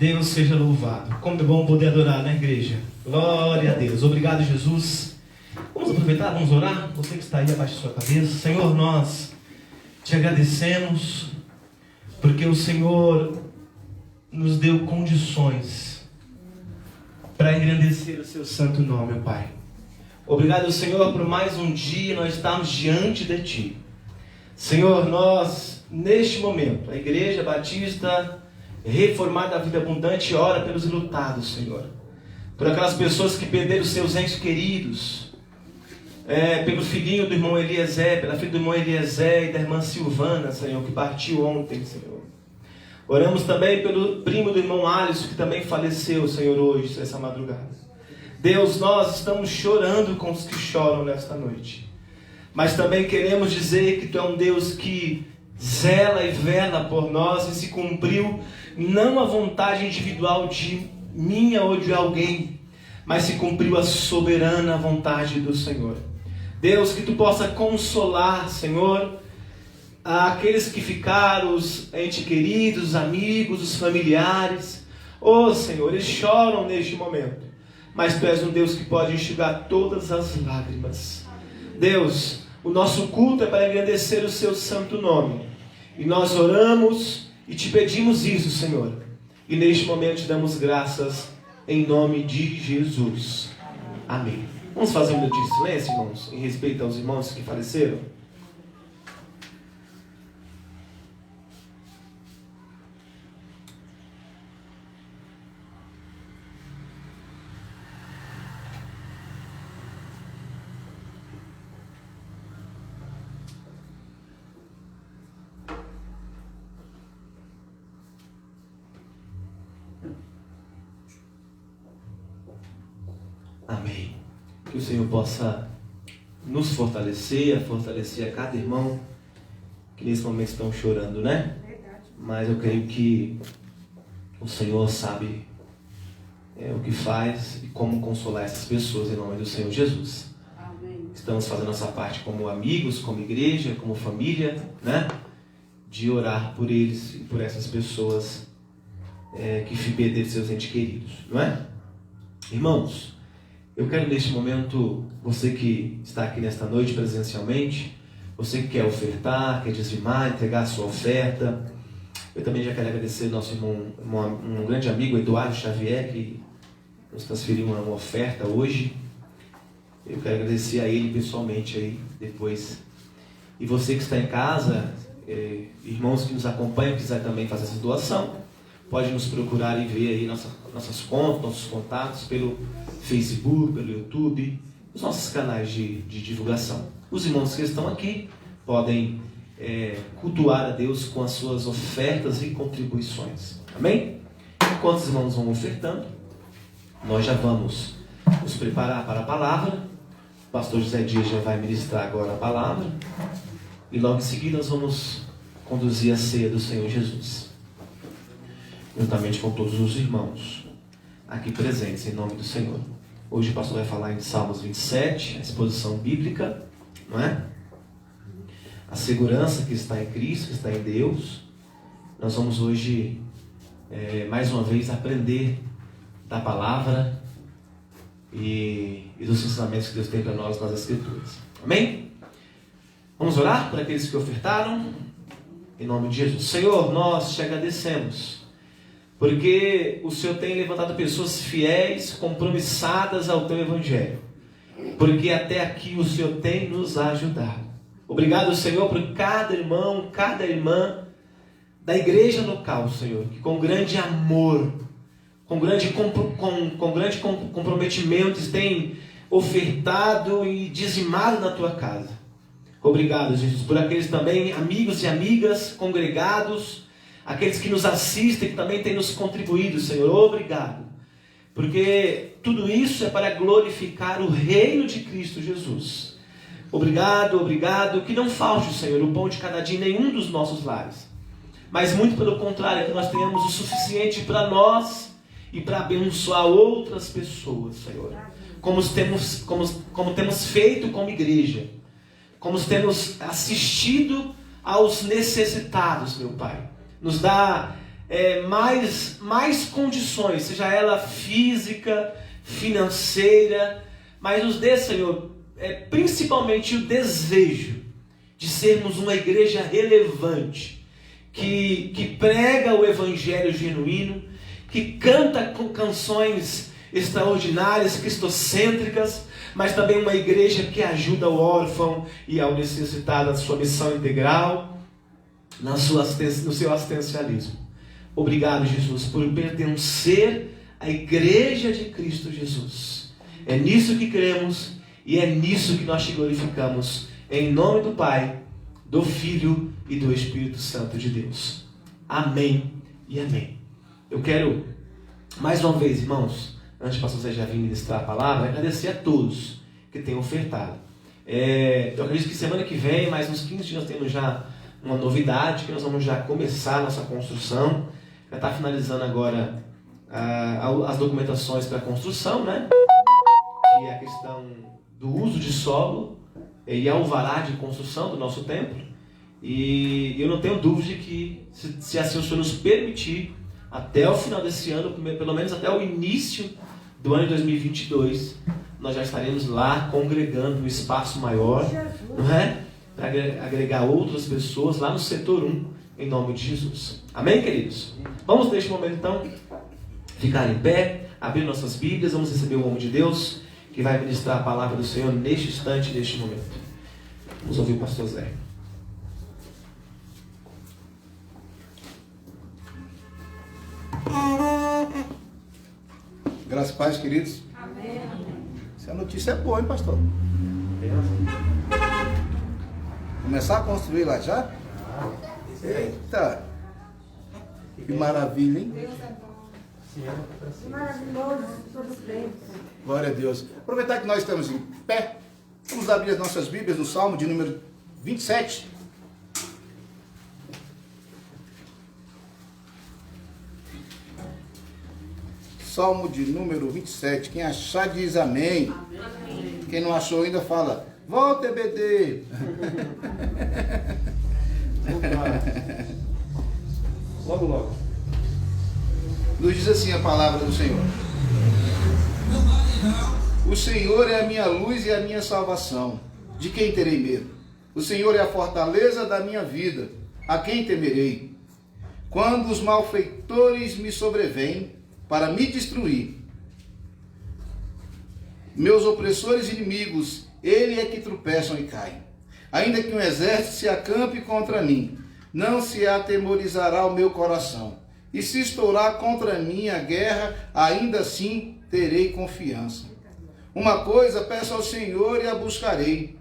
Deus seja louvado. Como é bom poder adorar, né, igreja? Glória a Deus. Obrigado, Jesus. Vamos aproveitar, vamos orar. Você que está aí, abaixe sua cabeça. Senhor, nós te agradecemos porque o Senhor nos deu condições para engrandecer o seu santo nome, Pai. Obrigado, Senhor, por mais um dia nós estamos diante de Ti. Senhor, nós neste momento, a Igreja Batista Reformada da Vida Abundante ora pelos enlutados, Senhor. Por aquelas pessoas que perderam seus entes queridos. Pelo filhinho do irmão Eliezer, pela filha do irmão Eliezer e da irmã Silvana, Senhor, que partiu ontem, Senhor. Oramos também pelo primo do irmão Alisson, que também faleceu, Senhor, hoje, essa madrugada. Deus, nós estamos chorando com os que choram nesta noite. Mas também queremos dizer que Tu é um Deus que zela e vela por nós, e se cumpriu não a vontade individual de minha ou de alguém, mas se cumpriu a soberana vontade do Senhor. Deus, que Tu possa consolar, Senhor, aqueles que ficaram, os entes queridos, os amigos, os familiares. Senhor, eles choram neste momento, mas Tu és um Deus que pode enxugar todas as lágrimas. Deus, o nosso culto é para engrandecer o Seu santo nome, e nós oramos e Te pedimos isso, Senhor, e neste momento Te damos graças em nome de Jesus. Amém. Vamos fazer um minuto de silêncio, irmãos, em respeito aos irmãos que faleceram. Amém. Que o Senhor possa nos fortalecer, a cada irmão que nesse momento estão chorando, né? Mas eu creio que o Senhor sabe o que faz e como consolar essas pessoas em nome do Senhor Jesus. Amém. Estamos fazendo nossa parte como amigos, como igreja, como família, né? De orar por eles e por essas pessoas que perderam seus entes queridos, não é? Irmãos, eu quero neste momento, você que está aqui nesta noite presencialmente, você que quer ofertar, quer dizimar, entregar a sua oferta. Eu também já quero agradecer nosso irmão, um grande amigo, Eduardo Xavier, que nos transferiu uma oferta hoje. Eu quero agradecer a ele pessoalmente aí depois. E você que está em casa, irmãos que nos acompanham, quiser também fazer essa doação, pode nos procurar e ver aí nossas contas, nossos contatos pelo Facebook, pelo YouTube, os nossos canais de divulgação. Os irmãos que estão aqui podem cultuar a Deus com as suas ofertas e contribuições. Amém? Enquanto os irmãos vão ofertando, nós já vamos nos preparar para a palavra. O pastor José Dias já vai ministrar agora a palavra. E logo em seguida nós vamos conduzir a ceia do Senhor Jesus, juntamente com todos os irmãos aqui presentes, em nome do Senhor. Hoje o pastor vai falar em Salmos 27, a exposição bíblica, não é? A segurança que está em Cristo, que está em Deus. Nós vamos hoje, mais uma vez, aprender da palavra e dos ensinamentos que Deus tem para nós nas Escrituras. Amém? Vamos orar por aqueles que ofertaram, em nome de Jesus. Senhor, nós Te agradecemos, porque o Senhor tem levantado pessoas fiéis, compromissadas ao Teu Evangelho, porque até aqui o Senhor tem nos ajudado. Obrigado, Senhor, por cada irmão, cada irmã da igreja local, Senhor, que com grande amor, com grande comprometimento tem ofertado e dizimado na Tua casa. Obrigado, Jesus, por aqueles também amigos e amigas congregados, aqueles que nos assistem, que também têm nos contribuído, Senhor. Obrigado, porque tudo isso é para glorificar o reino de Cristo Jesus. Obrigado, obrigado, que não falte, Senhor, o pão de cada dia em nenhum dos nossos lares, mas muito pelo contrário, que nós tenhamos o suficiente para nós e para abençoar outras pessoas, Senhor, como temos feito como igreja, como temos assistido aos necessitados, meu Pai. Nos dá mais condições, seja ela física, financeira, mas nos dê, Senhor, principalmente o desejo de sermos uma igreja relevante, que prega o evangelho genuíno, que canta com canções extraordinárias, cristocêntricas, mas também uma igreja que ajuda o órfão e ao necessitado na sua missão integral. no seu assistencialismo. Obrigado, Jesus, por pertencer à igreja de Cristo Jesus. É nisso que cremos e é nisso que nós te glorificamos. Em nome do Pai, do Filho e do Espírito Santo de Deus. Amém e amém. Eu quero, mais uma vez, irmãos, antes de o pastor Zé já vir ministrar a palavra, agradecer a todos que têm ofertado. Eu acredito que semana que vem, mais uns 15 dias, nós temos já uma novidade, que nós vamos já começar a nossa construção. Já está finalizando agora as documentações para a construção, né? Que é a questão do uso de solo e alvará de construção do nosso templo. E eu não tenho dúvida de que, se assim o Senhor nos permitir, até o final desse ano, pelo menos até o início do ano de 2022, nós já estaremos lá congregando um espaço maior, não é? Para agregar outras pessoas lá no setor 1, em nome de Jesus. Amém, queridos? Vamos neste momento, então, ficar em pé, abrir nossas Bíblias, vamos receber o homem de Deus, que vai ministrar a palavra do Senhor neste instante, neste momento. Vamos ouvir o pastor Zé. Graças e paz, queridos. Amém. Essa notícia é boa, hein, pastor? Começar a construir lá já? Eita! Que maravilha, hein? Deus é bom. Maravilhoso, todos os tempos. Glória a Deus. Aproveitar que nós estamos em pé, vamos abrir as nossas Bíblias no Salmo de número 27. Salmo de número 27. Quem achar diz amém. Amém. Quem não achou ainda fala, volta, EBD. Logo, logo. Nos diz assim a palavra do Senhor. O Senhor é a minha luz e a minha salvação. De quem terei medo? O Senhor é a fortaleza da minha vida. A quem temerei? Quando os malfeitores me sobrevêm para me destruir, meus opressores e inimigos, ele é que tropeçam e caem. Ainda que um exército se acampe contra mim, não se atemorizará o meu coração. E se estourar contra mim a guerra, ainda assim terei confiança. Uma coisa peço ao Senhor e a buscarei,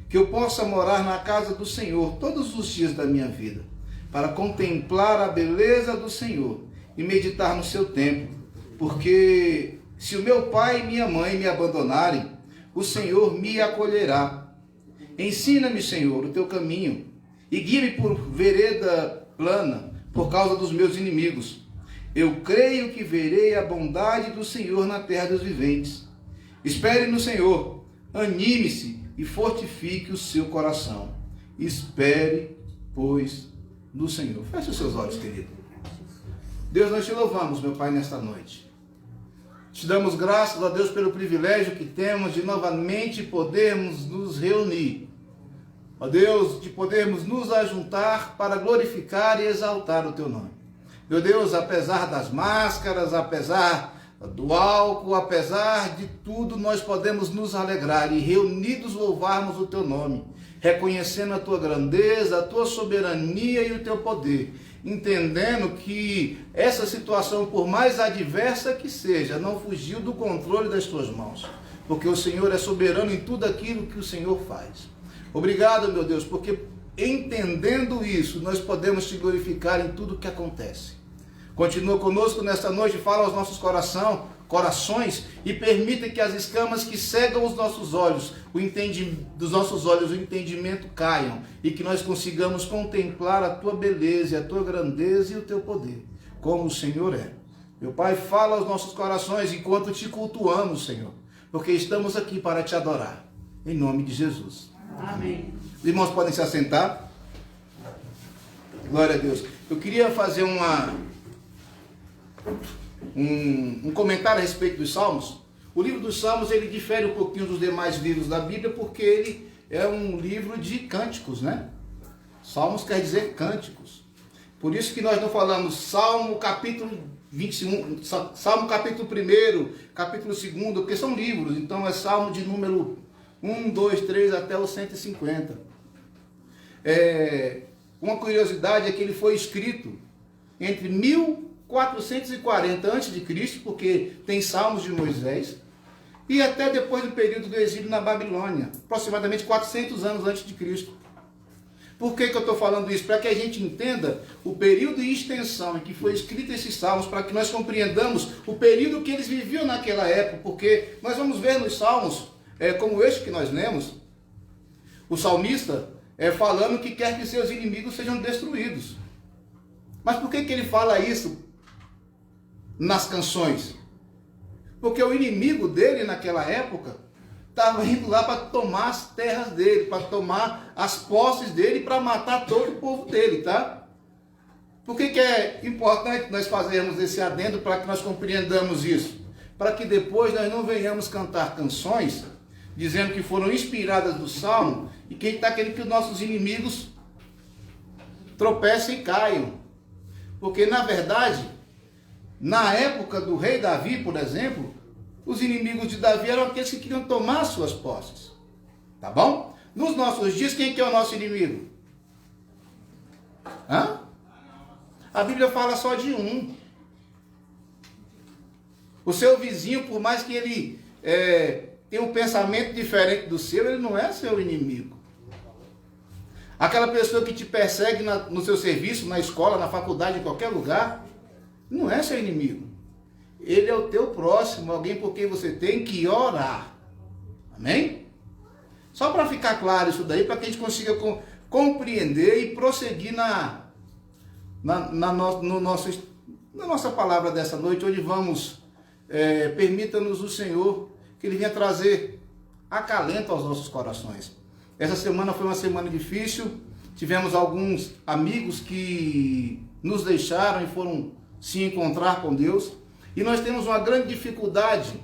que eu possa morar na casa do Senhor todos os dias da minha vida, para contemplar a beleza do Senhor e meditar no seu templo. Porque se o meu pai e minha mãe me abandonarem, o Senhor me acolherá. Ensina-me, Senhor, o teu caminho, e guia-me por vereda plana, por causa dos meus inimigos. Eu creio que verei a bondade do Senhor na terra dos viventes. Espere no Senhor, anime-se e fortifique o seu coração. Espere, pois, no Senhor. Feche os seus olhos, querido. Deus, nós te louvamos, meu Pai, nesta noite. Te damos graças a Deus pelo privilégio que temos de novamente podermos nos reunir. Ó Deus, de podermos nos ajuntar para glorificar e exaltar o teu nome. Meu Deus, apesar das máscaras, apesar do álcool, apesar de tudo, nós podemos nos alegrar e reunidos louvarmos o teu nome, reconhecendo a tua grandeza, a tua soberania e o teu poder, entendendo que essa situação, por mais adversa que seja, não fugiu do controle das tuas mãos, porque o Senhor é soberano em tudo aquilo que o Senhor faz. Obrigado, meu Deus, porque entendendo isso, nós podemos te glorificar em tudo que acontece. Continua conosco nesta noite, fala aos nossos corações e permita que as escamas que cegam os nossos olhos, dos nossos olhos, o entendimento caiam e que nós consigamos contemplar a tua beleza, a tua grandeza e o teu poder, como o Senhor é. Meu Pai, fala aos nossos corações enquanto te cultuamos, Senhor, porque estamos aqui para te adorar, em nome de Jesus. Amém. Os irmãos podem se assentar. Glória a Deus. Eu queria fazer um comentário a respeito dos Salmos. O livro dos Salmos, ele difere um pouquinho dos demais livros da Bíblia, porque ele é um livro de cânticos, né? Salmos quer dizer cânticos. Por isso que nós não falamos Salmo capítulo 21, Salmo capítulo 1, capítulo 2, porque são livros. Então é Salmo de número 1, 2, 3 até o 150. uma curiosidade é que ele foi escrito entre 1440 a.C., porque tem Salmos de Moisés, e até depois do período do exílio na Babilônia, aproximadamente 400 anos antes de Cristo. Por que eu estou falando isso? Para que a gente entenda o período e extensão em que foi escrito esses salmos, para que nós compreendamos o período que eles viviam naquela época, porque nós vamos ver nos salmos, como este que nós lemos, o salmista falando que quer que seus inimigos sejam destruídos. Mas por que ele fala isso nas canções? Porque o inimigo dele naquela época estava indo lá para tomar as terras dele, para tomar as posses dele, para matar todo o povo dele, tá? Por que é importante nós fazermos esse adendo para que nós compreendamos isso? Para que depois nós não venhamos cantar canções dizendo que foram inspiradas do Salmo e que está querendo que os nossos inimigos tropecem e caiam. Porque, na verdade, na época do rei Davi, por exemplo, os inimigos de Davi eram aqueles que queriam tomar suas posses. Tá bom? Nos nossos dias, quem que é o nosso inimigo? Hã? A Bíblia fala só de um. O seu vizinho, por mais que ele tenha um pensamento diferente do seu, ele não é seu inimigo. Aquela pessoa que te persegue no seu serviço, na escola, na faculdade, em qualquer lugar, não é seu inimigo. Ele é o teu próximo, alguém por quem você tem que orar. Amém? Só para ficar claro isso daí, para que a gente consiga compreender e prosseguir na nossa palavra dessa noite, onde vamos, permita-nos o Senhor, que Ele venha trazer acalento aos nossos corações. Essa semana foi uma semana difícil, tivemos alguns amigos que nos deixaram e foram se encontrar com Deus, e nós temos uma grande dificuldade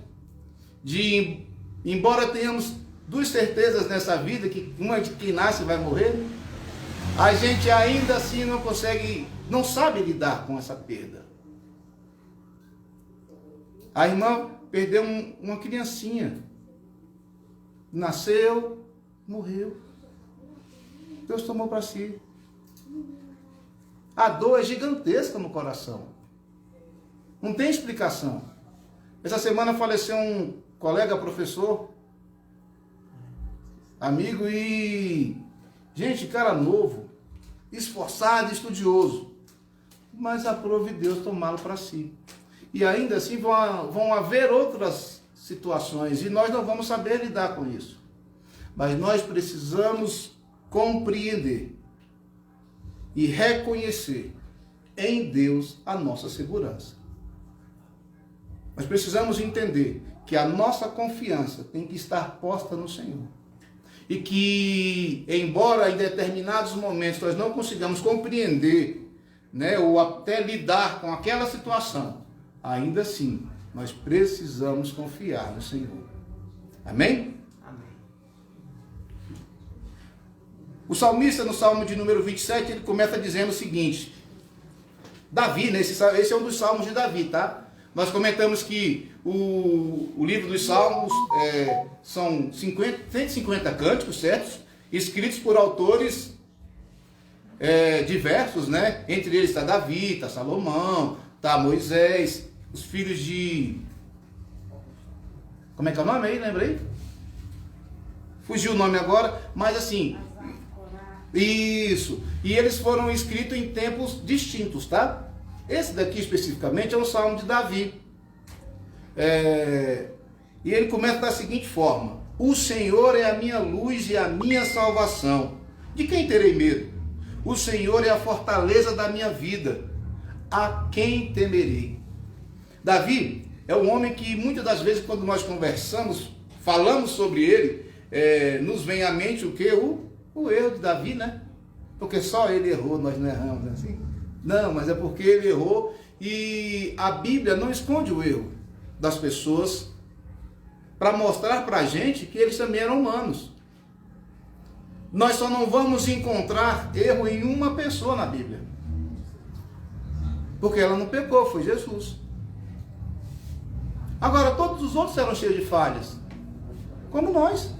de, embora tenhamos duas certezas nessa vida, que uma de quem nasce vai morrer, a gente ainda assim não sabe lidar com essa perda. A irmã perdeu uma criancinha, nasceu, morreu. Deus tomou para si. A dor é gigantesca no coração. Não tem explicação. Essa semana faleceu um colega professor, amigo, e gente, cara novo, esforçado, estudioso, mas aprove Deus tomá-lo para si. E ainda assim vão haver outras situações e nós não vamos saber lidar com isso. Mas nós precisamos compreender e reconhecer em Deus a nossa segurança. Nós precisamos entender que a nossa confiança tem que estar posta no Senhor. E que, embora em determinados momentos nós não consigamos compreender, ou até lidar com aquela situação, ainda assim, nós precisamos confiar no Senhor. Amém? Amém. O salmista, no Salmo de número 27, ele começa dizendo o seguinte. Davi, esse é um dos salmos de Davi, tá? Nós comentamos que o livro dos Salmos são 150 cânticos, certos? Escritos por autores diversos, né? Entre eles está Davi, está Salomão, está Moisés, os filhos de... Como é que é o nome aí? Lembrei? Fugiu o nome agora, mas assim... Isso. E eles foram escritos em tempos distintos, tá? Esse daqui especificamente é um salmo de Davi. E ele começa da seguinte forma: o Senhor é a minha luz e a minha salvação. De quem terei medo? O Senhor é a fortaleza da minha vida. A quem temerei? Davi é um homem que muitas das vezes quando nós conversamos, falamos sobre ele, nos vem à mente o quê? O erro de Davi, né? Porque só ele errou, nós não erramos, assim. Não, mas é porque ele errou e a Bíblia não esconde o erro das pessoas para mostrar para a gente que eles também eram humanos. Nós só não vamos encontrar erro em uma pessoa na Bíblia. Porque ela não pecou, foi Jesus. Agora, todos os outros eram cheios de falhas, como nós.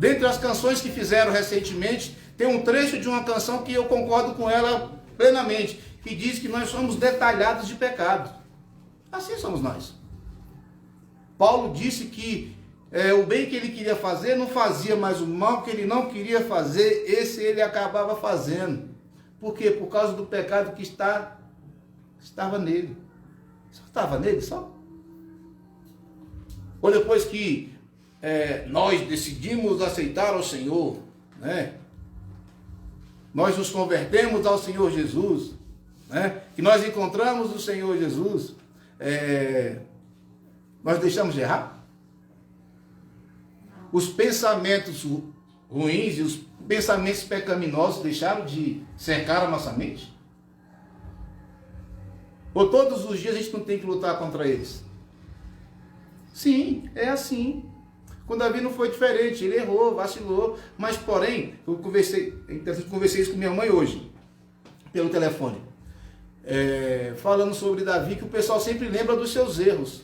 Dentre as canções que fizeram recentemente, tem um trecho de uma canção que eu concordo com ela plenamente, que diz que nós somos detalhados de pecado. Assim somos nós. Paulo disse que o bem que ele queria fazer não fazia, mas o mal que ele não queria fazer, esse ele acabava fazendo. Por quê? Por causa do pecado que estava nele. Só estava nele, só. Ou depois que nós decidimos aceitar o Senhor, né? Nós nos convertemos ao Senhor Jesus, né? Que nós encontramos o Senhor Jesus, nós deixamos de errar? Os pensamentos ruins e os pensamentos pecaminosos deixaram de cercar a nossa mente? Ou todos os dias a gente não tem que lutar contra eles? Sim, é assim. Com Davi não foi diferente, ele errou, vacilou, mas porém, eu conversei isso com minha mãe hoje, pelo telefone, falando sobre Davi, que o pessoal sempre lembra dos seus erros,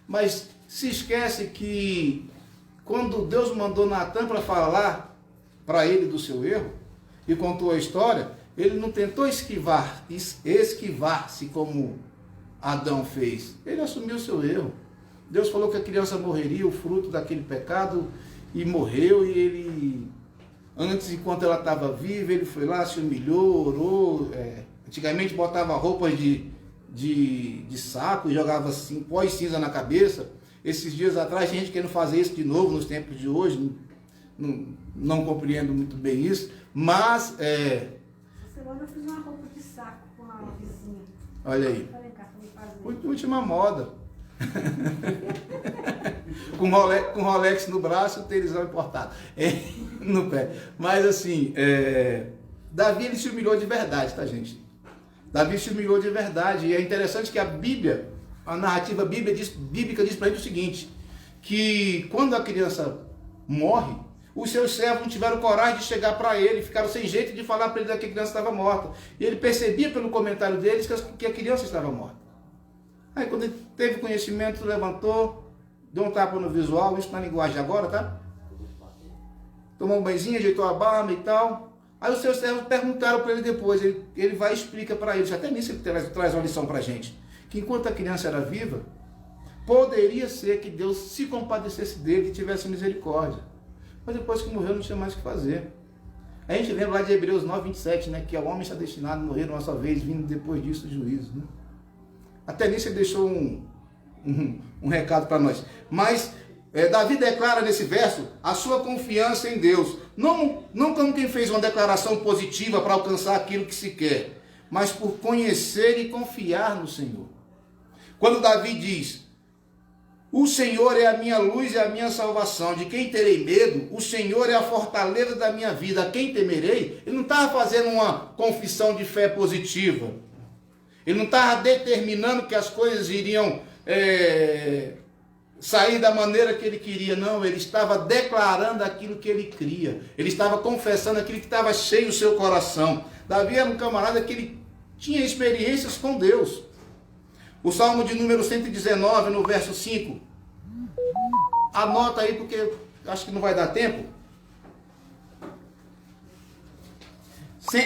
mas se esquece que quando Deus mandou Natan para falar para ele do seu erro, e contou a história, ele não tentou esquivar-se como Adão fez, ele assumiu o seu erro. Deus falou que a criança morreria, o fruto daquele pecado, e morreu, e ele, antes, enquanto ela estava viva, ele foi lá, se humilhou, orou, antigamente botava roupas de saco e jogava assim, pó e cinza na cabeça. Esses dias atrás, gente querendo fazer isso de novo nos tempos de hoje, não compreendo muito bem isso, mas... Essa semana eu fiz uma roupa de saco com a vizinha. Olha aí, última moda. com Rolex no braço e o tênisão importado no pé. Mas assim, Davi, ele se humilhou de verdade, tá, gente? Davi se humilhou de verdade. E é interessante que a Bíblia, a narrativa bíblica diz pra gente o seguinte, que quando a criança morre, os seus servos não tiveram coragem de chegar para ele, ficaram sem jeito de falar para ele que a criança estava morta. E ele percebia pelo comentário deles que a criança estava morta. Aí quando ele teve conhecimento, levantou, deu um tapa no visual, isso na linguagem de agora, tá? Tomou um banhozinho, ajeitou a barba e tal. Aí os seus servos perguntaram para ele depois, ele vai e explica para eles, até nisso ele traz uma lição para a gente, que enquanto a criança era viva, poderia ser que Deus se compadecesse dele e tivesse misericórdia. Mas depois que morreu não tinha mais o que fazer. A gente lembra lá de Hebreus 9, 27, né, que o homem está destinado a morrer uma só vez, vindo depois disso o juízo, né? Até nisso ele deixou um recado para nós. Mas Davi declara nesse verso a sua confiança em Deus. Não como quem fez uma declaração positiva para alcançar aquilo que se quer, mas por conhecer e confiar no Senhor. Quando Davi diz, o Senhor é a minha luz e a minha salvação, de quem terei medo? O Senhor é a fortaleza da minha vida, a quem temerei? Ele não estava fazendo uma confissão de fé positiva. Ele não estava determinando que as coisas iriam sair da maneira que ele queria, não. Ele estava declarando aquilo que ele cria. Ele estava confessando aquilo que estava cheio o seu coração. Davi era um camarada que ele tinha experiências com Deus. O Salmo de número 119, no verso 5. Anota aí, porque acho que não vai dar tempo.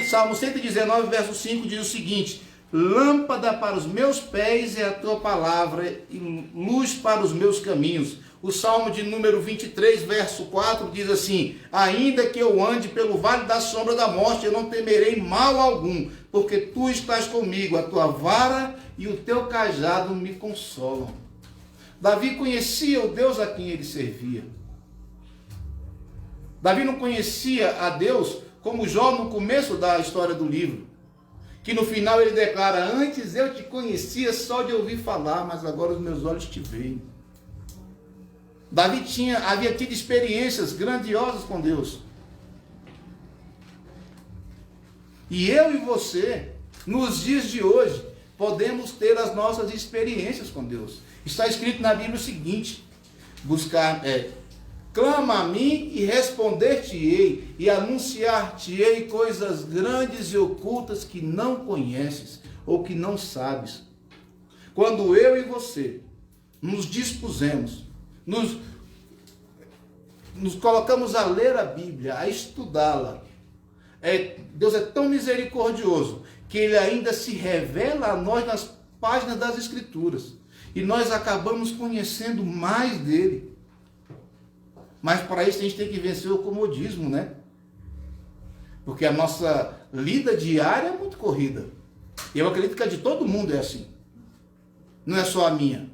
Salmo 119, verso 5 diz o seguinte: lâmpada para os meus pés é a tua palavra e luz para os meus caminhos. O Salmo de número 23, verso 4 diz assim: ainda que eu ande pelo vale da sombra da morte, eu não temerei mal algum, porque tu estás comigo, a tua vara e o teu cajado me consolam. Davi conhecia o Deus a quem ele servia. Davi não conhecia a Deus como Jó no começo da história do livro, que no final ele declara: antes eu te conhecia só de ouvir falar, mas agora os meus olhos te veem. Davi havia tido experiências grandiosas com Deus. E eu e você, nos dias de hoje, podemos ter as nossas experiências com Deus. Está escrito na Bíblia o seguinte: clama a mim e responder-te-ei, e anunciar-te-ei coisas grandes e ocultas que não conheces ou que não sabes. Quando eu e você nos dispusemos, nos colocamos a ler a Bíblia, a estudá-la, Deus é tão misericordioso que Ele ainda se revela a nós nas páginas das Escrituras. E nós acabamos conhecendo mais dele. Mas para isso a gente tem que vencer o comodismo, né? Porque a nossa lida diária é muito corrida. E eu acredito que a de todo mundo é assim. Não é só a minha.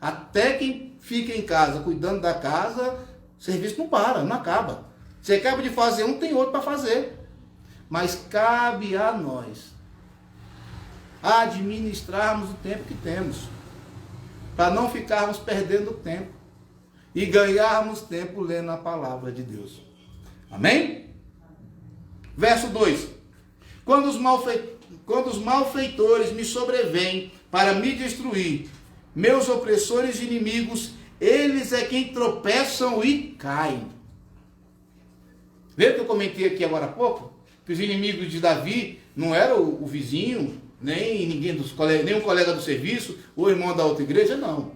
Até quem fica em casa, cuidando da casa, o serviço não para, não acaba. Você acaba de fazer um, tem outro para fazer. Mas cabe a nós administrarmos o tempo que temos, para não ficarmos perdendo tempo e ganharmos tempo lendo a palavra de Deus. Amém? Verso 2. Quando os malfeitores me sobrevêm para me destruir, meus opressores e inimigos, eles é quem tropeçam e caem. Vê o que eu comentei aqui agora há pouco? Que os inimigos de Davi não eram o vizinho, nem ninguém nem um colega do serviço, ou irmão da outra igreja, não.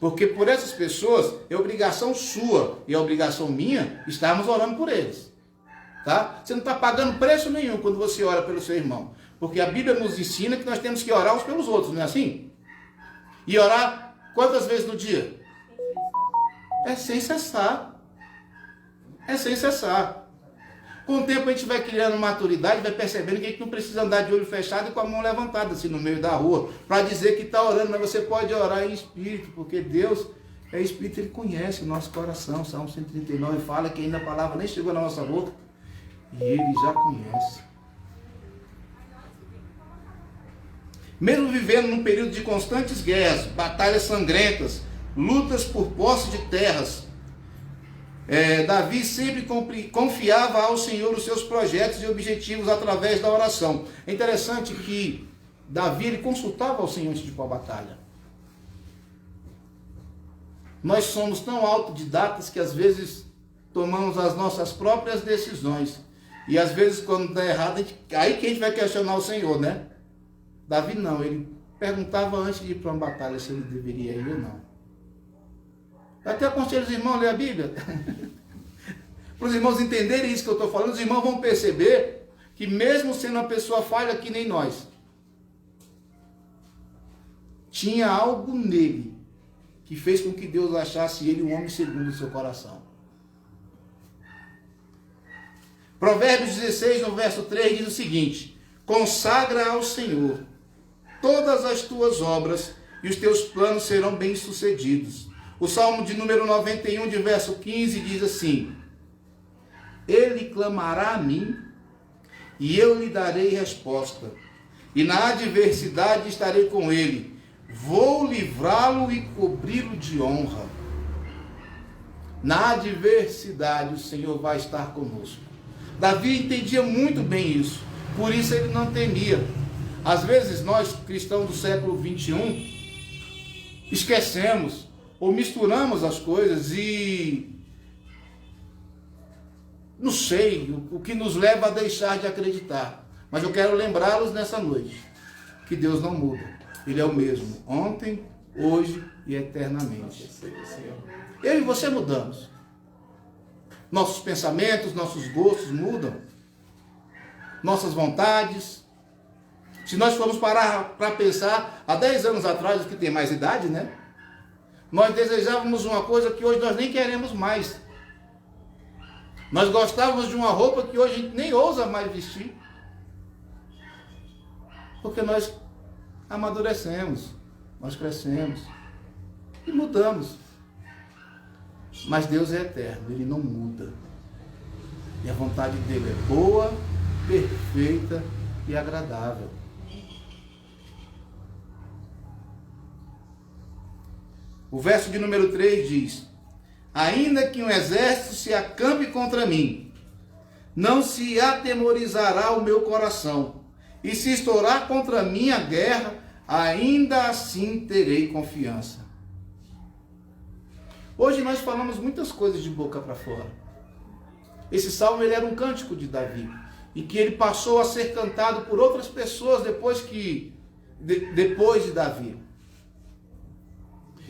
Porque por essas pessoas é obrigação sua e é obrigação minha estarmos orando por eles. Tá? Você não está pagando preço nenhum quando você ora pelo seu irmão. Porque a Bíblia nos ensina que nós temos que orar uns pelos outros, não é assim? E orar quantas vezes no dia? É sem cessar. É sem cessar. Com o tempo a gente vai criando maturidade, vai percebendo que a gente não precisa andar de olho fechado e com a mão levantada assim no meio da rua, para dizer que está orando, mas você pode orar em espírito, porque Deus é espírito, Ele conhece o nosso coração. Salmo 139 fala que ainda a palavra nem chegou na nossa boca, e Ele já conhece. Mesmo vivendo num período de constantes guerras, batalhas sangrentas, lutas por posse de terras, Davi sempre confiava ao Senhor os seus projetos e objetivos através da oração. É interessante que Davi ele consultava ao Senhor antes de ir para a batalha. Nós somos tão autodidatas que às vezes tomamos as nossas próprias decisões. E às vezes quando está errado, aí que a gente vai questionar o Senhor, né? Davi não, ele perguntava antes de ir para uma batalha se ele deveria ir ou não. Até aconselho os irmãos a ler a Bíblia. Para os irmãos entenderem isso que eu estou falando, os irmãos vão perceber que mesmo sendo uma pessoa falha que nem nós, tinha algo nele que fez com que Deus achasse ele um homem segundo o seu coração. Provérbios 16, no verso 3, diz o seguinte: consagra ao Senhor todas as tuas obras e os teus planos serão bem-sucedidos. O Salmo de número 91, de verso 15, diz assim: Ele clamará a mim, e eu lhe darei resposta. E na adversidade estarei com ele. Vou livrá-lo e cobri-lo de honra. Na adversidade o Senhor vai estar conosco. Davi entendia muito bem isso. Por isso ele não temia. Às vezes nós, cristãos do século 21, esquecemos ou misturamos as coisas e não sei o que nos leva a deixar de acreditar. Mas eu quero lembrá-los nessa noite que Deus não muda. Ele é o mesmo ontem, hoje e eternamente. Eu e você mudamos. Nossos pensamentos, nossos gostos mudam. Nossas vontades. Se nós formos parar para pensar, há 10 anos atrás, os que têm mais idade, né? Nós desejávamos uma coisa que hoje nós nem queremos mais. Nós gostávamos de uma roupa que hoje a gente nem ousa mais vestir. Porque nós amadurecemos, nós crescemos e mudamos. Mas Deus é eterno, Ele não muda. E a vontade dEle é boa, perfeita e agradável. O verso de número 3 diz: ainda que um exército se acampe contra mim, não se atemorizará o meu coração, e se estourar contra mim a guerra, ainda assim terei confiança. Hoje nós falamos muitas coisas de boca para fora. Esse salmo ele era um cântico de Davi, e que ele passou a ser cantado por outras pessoas depois de Davi.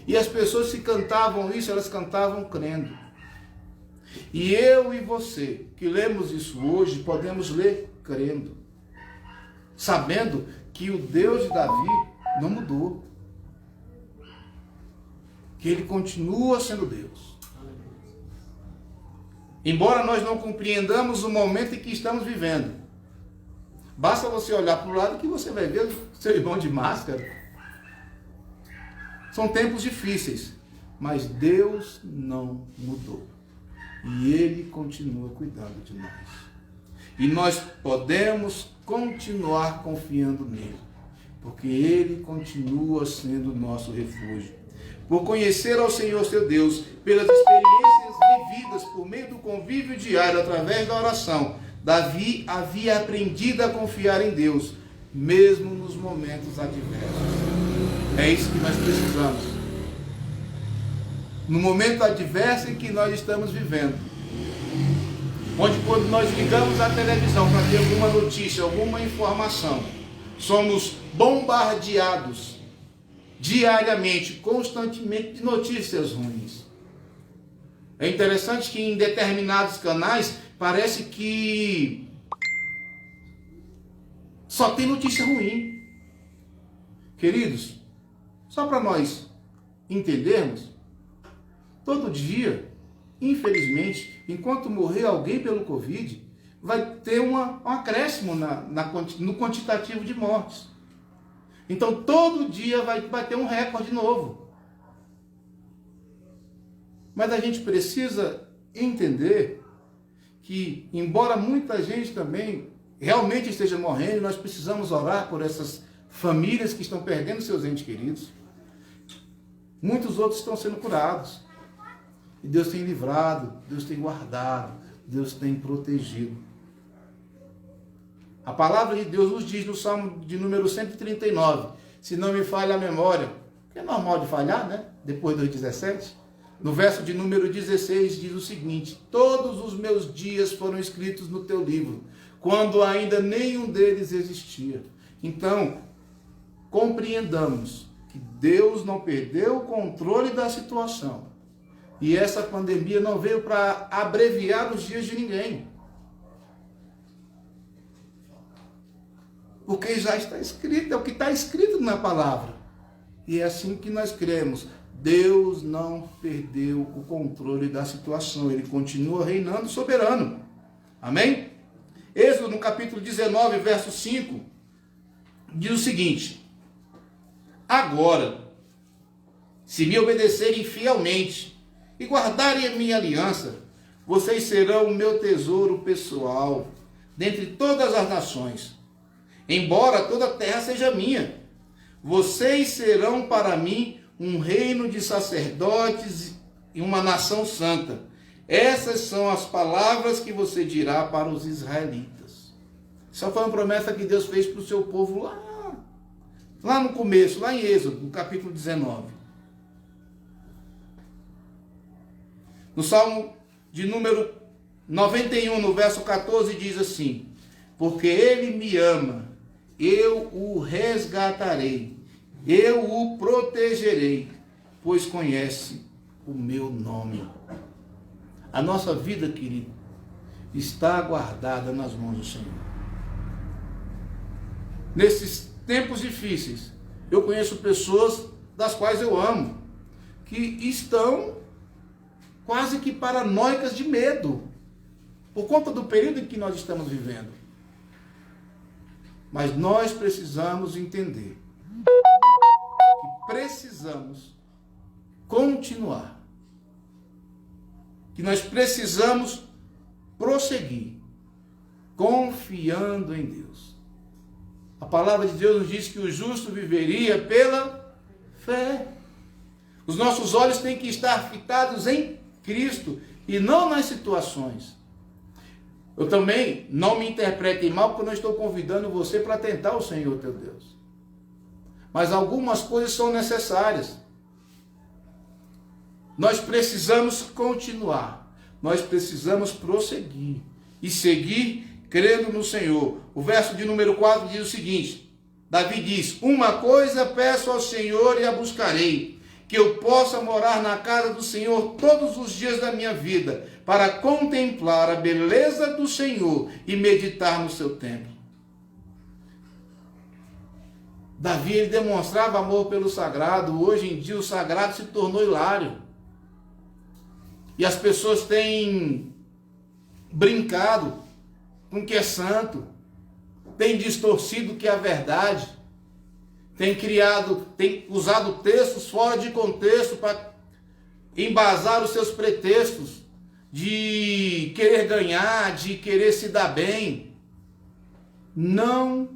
E as pessoas que cantavam isso, elas cantavam crendo. E eu e você, que lemos isso hoje, podemos ler crendo, sabendo que o Deus de Davi não mudou, que ele continua sendo Deus. Embora nós não compreendamos o momento em que estamos vivendo, basta você olhar para o lado que você vai ver seu irmão de máscara. São tempos difíceis, mas Deus não mudou. E Ele continua cuidando de nós. E nós podemos continuar confiando nele, porque Ele continua sendo o nosso refúgio. Por conhecer ao Senhor seu Deus, pelas experiências vividas por meio do convívio diário através da oração, Davi havia aprendido a confiar em Deus, mesmo nos momentos adversos. É isso que nós precisamos. No momento adverso em que nós estamos vivendo, onde quando nós ligamos a televisão para ter alguma notícia, alguma informação, somos bombardeados diariamente, constantemente de notícias ruins. É interessante que em determinados canais parece que só tem notícia ruim. Queridos, só para nós entendermos, todo dia, infelizmente, enquanto morrer alguém pelo Covid, vai ter um acréscimo no quantitativo de mortes. Então, todo dia vai ter um recorde novo. Mas a gente precisa entender que, embora muita gente também realmente esteja morrendo, nós precisamos orar por essas famílias que estão perdendo seus entes queridos. Muitos outros estão sendo curados. E Deus tem livrado, Deus tem guardado, Deus tem protegido. A palavra de Deus nos diz no Salmo de número 139, se não me falha a memória, que é normal de falhar, né? Depois dos 17. No verso de número 16 diz o seguinte: todos os meus dias foram escritos no teu livro, quando ainda nenhum deles existia. Então, compreendamos que Deus não perdeu o controle da situação. E essa pandemia não veio para abreviar os dias de ninguém. Porque já está escrito, é o que está escrito na palavra. E é assim que nós cremos. Deus não perdeu o controle da situação. Ele continua reinando soberano. Amém? Êxodo, no capítulo 19, verso 5, diz o seguinte: agora, se me obedecerem fielmente e guardarem a minha aliança, vocês serão o meu tesouro pessoal dentre todas as nações. Embora toda a terra seja minha, vocês serão para mim um reino de sacerdotes e uma nação santa. Essas são as palavras que você dirá para os israelitas. Essa foi uma promessa que Deus fez para o seu povo lá no começo, lá em Êxodo, no capítulo 19. No Salmo de número 91, no verso 14, diz assim: porque ele me ama, eu o resgatarei, eu o protegerei, pois conhece o meu nome. A nossa vida, querido, está guardada nas mãos do Senhor. Nesses tempos difíceis, eu conheço pessoas das quais eu amo, que estão quase que paranoicas de medo, por conta do período em que nós estamos vivendo. Mas nós precisamos entender que precisamos continuar, que nós precisamos prosseguir, confiando em Deus. A palavra de Deus nos diz que o justo viveria pela fé. Os nossos olhos têm que estar fitados em Cristo e não nas situações. Eu também, não me interpretem mal, porque eu não estou convidando você para tentar o Senhor teu Deus. Mas algumas coisas são necessárias. Nós precisamos continuar. Nós precisamos prosseguir. E seguir crendo no Senhor. O verso de número 4 diz o seguinte: Davi diz: uma coisa peço ao Senhor e a buscarei, que eu possa morar na casa do Senhor todos os dias da minha vida, para contemplar a beleza do Senhor e meditar no seu templo. Davi, ele demonstrava amor pelo sagrado. Hoje em dia o sagrado se tornou hilário. E as pessoas têm brincado com o que é santo, têm distorcido o que é a verdade, têm usado textos fora de contexto para embasar os seus pretextos de querer ganhar, de querer se dar bem. Não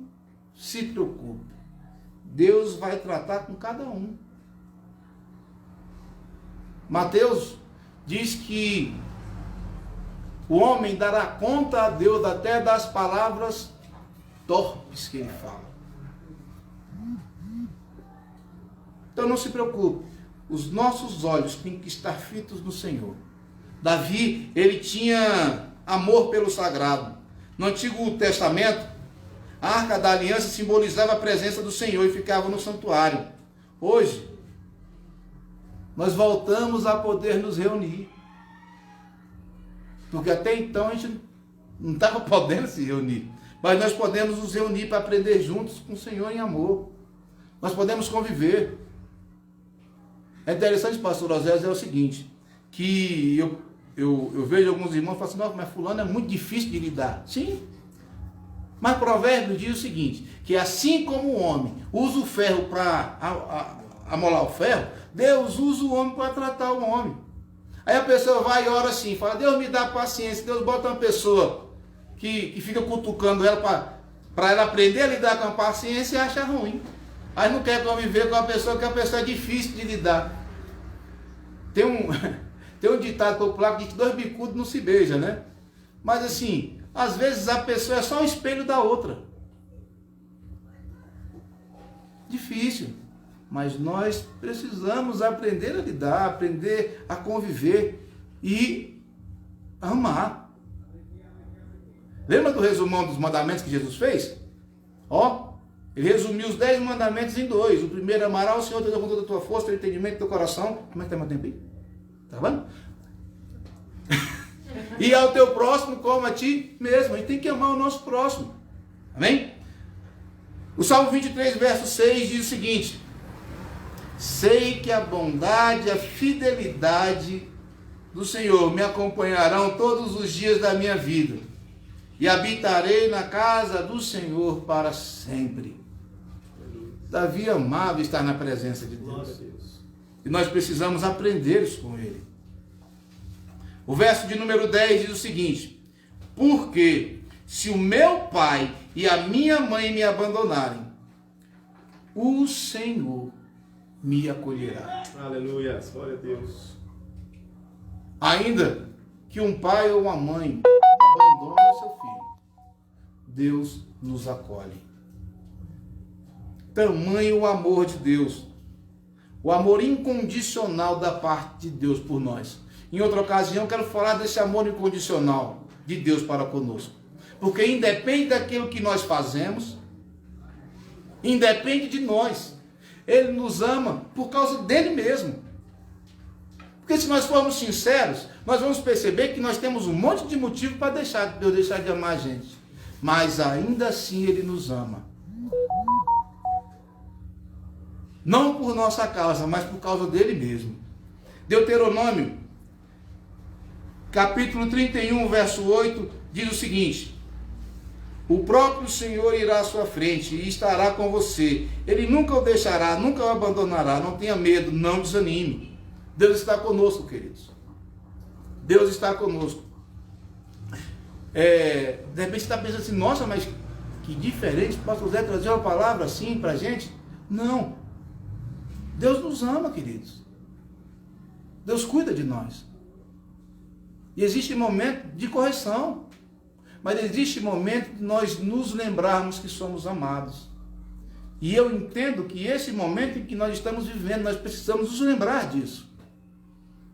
se preocupe. Deus vai tratar com cada um. Mateus diz que o homem dará conta a Deus até das palavras torpes que ele fala. Então não se preocupe. Os nossos olhos têm que estar fitos no Senhor. Davi, ele tinha amor pelo sagrado. No Antigo Testamento, a Arca da Aliança simbolizava a presença do Senhor e ficava no santuário. Hoje, nós voltamos a poder nos reunir. Porque até então a gente não estava podendo se reunir. Mas nós podemos nos reunir para aprender juntos com o Senhor em amor. Nós podemos conviver. É interessante, pastor Osés, é o seguinte, que eu vejo alguns irmãos falando assim, nossa, mas fulano é muito difícil de lidar. Sim. Mas Provérbios diz o seguinte, que assim como o homem usa o ferro para amolar o ferro, Deus usa o homem para tratar o homem. Aí a pessoa vai e ora assim, fala, Deus me dá paciência. Deus bota uma pessoa que fica cutucando ela para ela aprender a lidar com a paciência e acha ruim. Aí não quer conviver com uma pessoa que a pessoa é difícil de lidar. Tem um ditado popular que diz que 2 bicudos não se beijam, né? Mas assim, às vezes a pessoa é só o espelho da outra. Difícil. Mas nós precisamos aprender a lidar, aprender a conviver e amar. Lembra do resumão dos mandamentos que Jesus fez? Ele resumiu os 10 mandamentos em 2. O primeiro é amarás o Senhor Deus com toda a tua força, teu entendimento, teu coração. Como é que está meu tempo aí? Tá vendo? E ao teu próximo como a ti mesmo. A gente tem que amar o nosso próximo. Amém? O Salmo 23, verso 6 diz o seguinte: sei que a bondade, a fidelidade do Senhor me acompanharão todos os dias da minha vida, e habitarei na casa do Senhor para sempre. Davi amava estar na presença de Deus. E nós precisamos aprender isso com ele. O verso de número 10 diz o seguinte: porque se o meu pai e a minha mãe me abandonarem, o Senhor me acolherá. Aleluia, glória a Deus. Ainda que um pai ou uma mãe abandone o seu filho, Deus nos acolhe. Tamanho o amor de Deus, o amor incondicional da parte de Deus por nós. Em outra ocasião, eu quero falar desse amor incondicional de Deus para conosco. Porque independe daquilo que nós fazemos, independe de nós. Ele nos ama por causa dele mesmo. Porque se nós formos sinceros, nós vamos perceber que nós temos um monte de motivo para Deus deixar de amar a gente. Mas ainda assim ele nos ama. Não por nossa causa, mas por causa dele mesmo. Deuteronômio, capítulo 31, verso 8, diz o seguinte: o próprio Senhor irá à sua frente e estará com você. Ele nunca o deixará, nunca o abandonará. Não tenha medo, não desanime. Deus está conosco, queridos. Deus está conosco. De repente você está pensando assim, nossa, mas que diferente, o pastor Zé trazer uma palavra assim para a gente. Não. Deus nos ama, queridos. Deus cuida de nós. E existe momento de correção. Mas existe momento de nós nos lembrarmos que somos amados. E eu entendo que esse momento em que nós estamos vivendo, nós precisamos nos lembrar disso.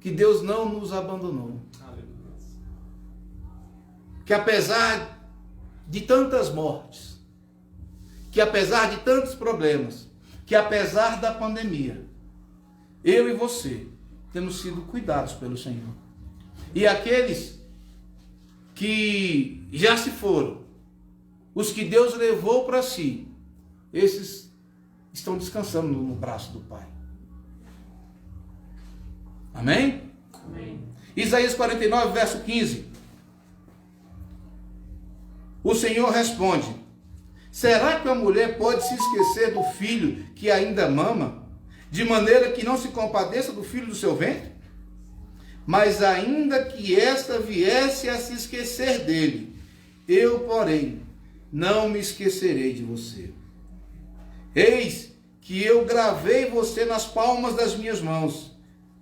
Que Deus não nos abandonou. Que apesar de tantas mortes, que apesar de tantos problemas, que apesar da pandemia, eu e você, temos sido cuidados pelo Senhor. E aqueles que já se foram, os que Deus levou para si, esses estão descansando no braço do Pai. Amém? Amém. Isaías 49, verso 15. O Senhor responde: será que a mulher pode se esquecer do filho que ainda mama, de maneira que não se compadeça do filho do seu ventre? Mas ainda que esta viesse a se esquecer dele, eu, porém, não me esquecerei de você. Eis que eu gravei você nas palmas das minhas mãos,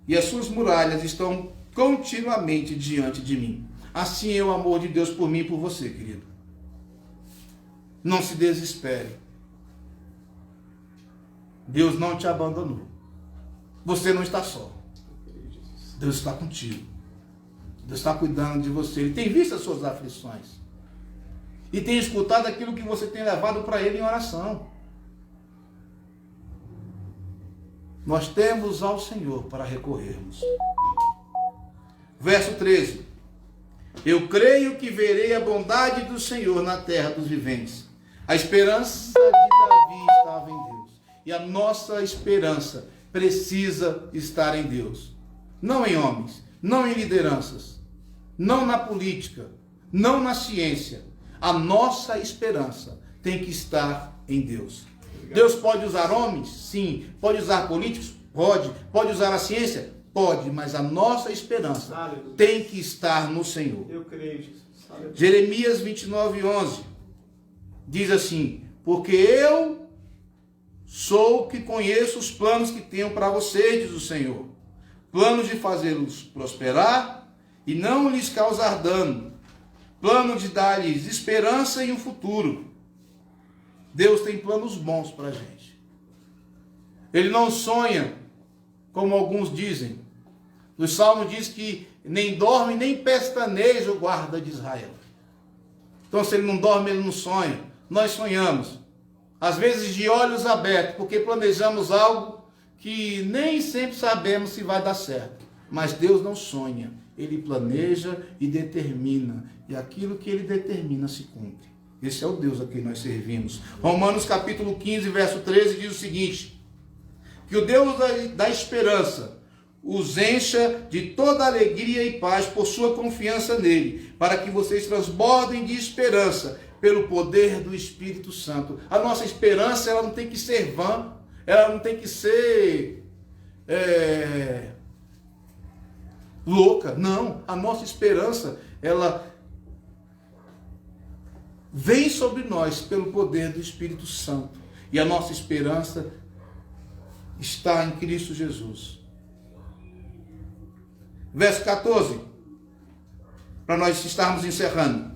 e as suas muralhas estão continuamente diante de mim. Assim é o amor de Deus por mim e por você, querido. Não se desespere. Deus não te abandonou. Você não está só. Deus está contigo. Deus está cuidando de você. Ele tem visto as suas aflições. E tem escutado aquilo que você tem levado para Ele em oração. Nós temos ao Senhor para recorrermos. Verso 13. Eu creio que verei a bondade do Senhor na terra dos viventes. A esperança de Davi estava em Deus. E a nossa esperança precisa estar em Deus. Não em homens, não em lideranças, não na política, não na ciência. A nossa esperança tem que estar em Deus. Deus pode usar homens? Sim. Pode usar políticos? Pode. Pode usar a ciência? Pode. Mas a nossa esperança tem que estar no Senhor. Eu creio, Jesus. Jeremias 29, 11 diz assim: porque eu sou o que conheço os planos que tenho para vocês, diz o Senhor. Planos de fazê-los prosperar e não lhes causar dano. Plano de dar-lhes esperança e um futuro. Deus tem planos bons para a gente. Ele não sonha, como alguns dizem. No Salmo diz que nem dorme, nem pestaneja o guarda de Israel. Então, se ele não dorme, ele não sonha. Nós sonhamos. Às vezes de olhos abertos, porque planejamos algo que nem sempre sabemos se vai dar certo. Mas Deus não sonha. Ele planeja e determina. E aquilo que ele determina se cumpre. Esse é o Deus a quem nós servimos. Romanos capítulo 15, verso 13 diz o seguinte: que o Deus da esperança os encha de toda alegria e paz por sua confiança nele, para que vocês transbordem de esperança pelo poder do Espírito Santo. A nossa esperança, ela não tem que ser vã, ela não tem que ser louca. Não, a nossa esperança, ela vem sobre nós pelo poder do Espírito Santo. E a nossa esperança está em Cristo Jesus. Verso 14, para nós estarmos encerrando.